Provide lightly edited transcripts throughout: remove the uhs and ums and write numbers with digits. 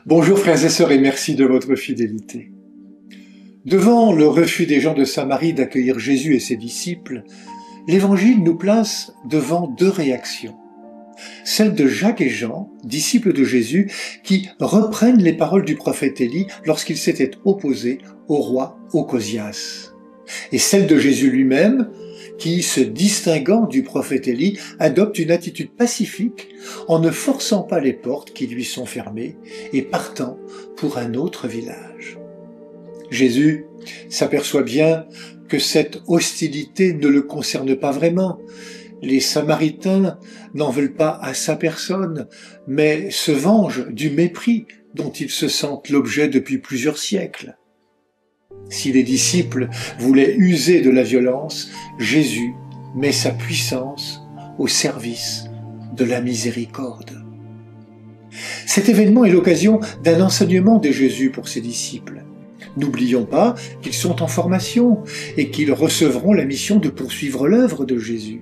Bonjour frères et sœurs et merci de votre fidélité. Devant le refus des gens de Samarie d'accueillir Jésus et ses disciples, l'Évangile nous place devant deux réactions. Celle de Jacques et Jean, disciples de Jésus, qui reprennent les paroles du prophète Élie lorsqu'il s'était opposé au roi Ocosias. Et celle de Jésus lui-même, qui, se distinguant du prophète Élie, adopte une attitude pacifique en ne forçant pas les portes qui lui sont fermées et partant pour un autre village. Jésus s'aperçoit bien que cette hostilité ne le concerne pas vraiment. Les Samaritains n'en veulent pas à sa personne, mais se vengent du mépris dont ils se sentent l'objet depuis plusieurs siècles. Si les disciples voulaient user de la violence, Jésus met sa puissance au service de la miséricorde. Cet événement est l'occasion d'un enseignement de Jésus pour ses disciples. N'oublions pas qu'ils sont en formation et qu'ils recevront la mission de poursuivre l'œuvre de Jésus.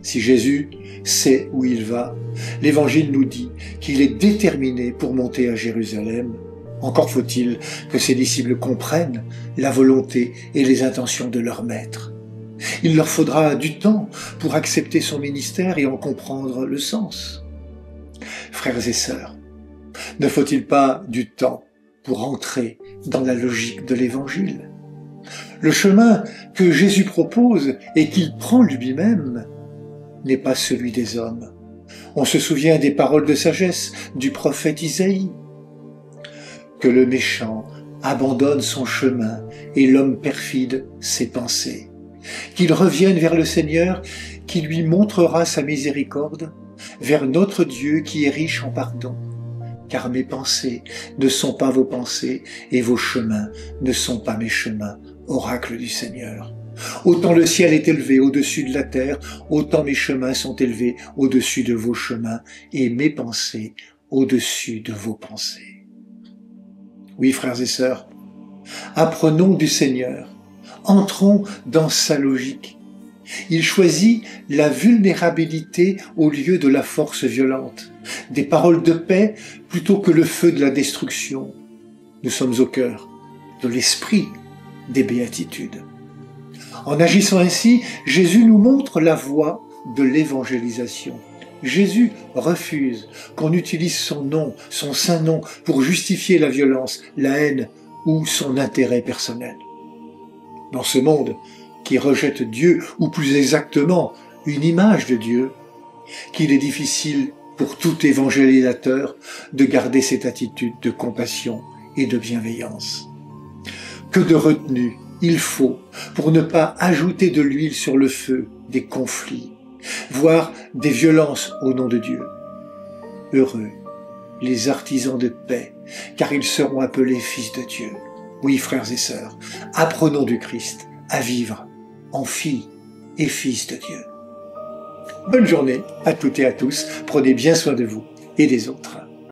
Si Jésus sait où il va, l'Évangile nous dit qu'il est déterminé pour monter à Jérusalem. Encore faut-il que ses disciples comprennent la volonté et les intentions de leur maître. Il leur faudra du temps pour accepter son ministère et en comprendre le sens. Frères et sœurs, ne faut-il pas du temps pour entrer dans la logique de l'Évangile? Le chemin que Jésus propose et qu'il prend lui-même n'est pas celui des hommes. On se souvient des paroles de sagesse du prophète Isaïe. Que le méchant abandonne son chemin et l'homme perfide ses pensées. Qu'il revienne vers le Seigneur qui lui montrera sa miséricorde, vers notre Dieu qui est riche en pardon. Car mes pensées ne sont pas vos pensées et vos chemins ne sont pas mes chemins, oracle du Seigneur. Autant le ciel est élevé au-dessus de la terre, autant mes chemins sont élevés au-dessus de vos chemins et mes pensées au-dessus de vos pensées. Oui, frères et sœurs, apprenons du Seigneur, entrons dans sa logique. Il choisit la vulnérabilité au lieu de la force violente, des paroles de paix plutôt que le feu de la destruction. Nous sommes au cœur de l'esprit des béatitudes. En agissant ainsi, Jésus nous montre la voie de l'évangélisation. Jésus refuse qu'on utilise son nom, son saint nom, pour justifier la violence, la haine ou son intérêt personnel. Dans ce monde qui rejette Dieu, ou plus exactement une image de Dieu, qu'il est difficile pour tout évangélisateur de garder cette attitude de compassion et de bienveillance. Que de retenue il faut pour ne pas ajouter de l'huile sur le feu des conflits, voire des violences au nom de Dieu. Heureux les artisans de paix, car ils seront appelés fils de Dieu. Oui, frères et sœurs, apprenons du Christ à vivre en filles et fils de Dieu. Bonne journée à toutes et à tous, prenez bien soin de vous et des autres.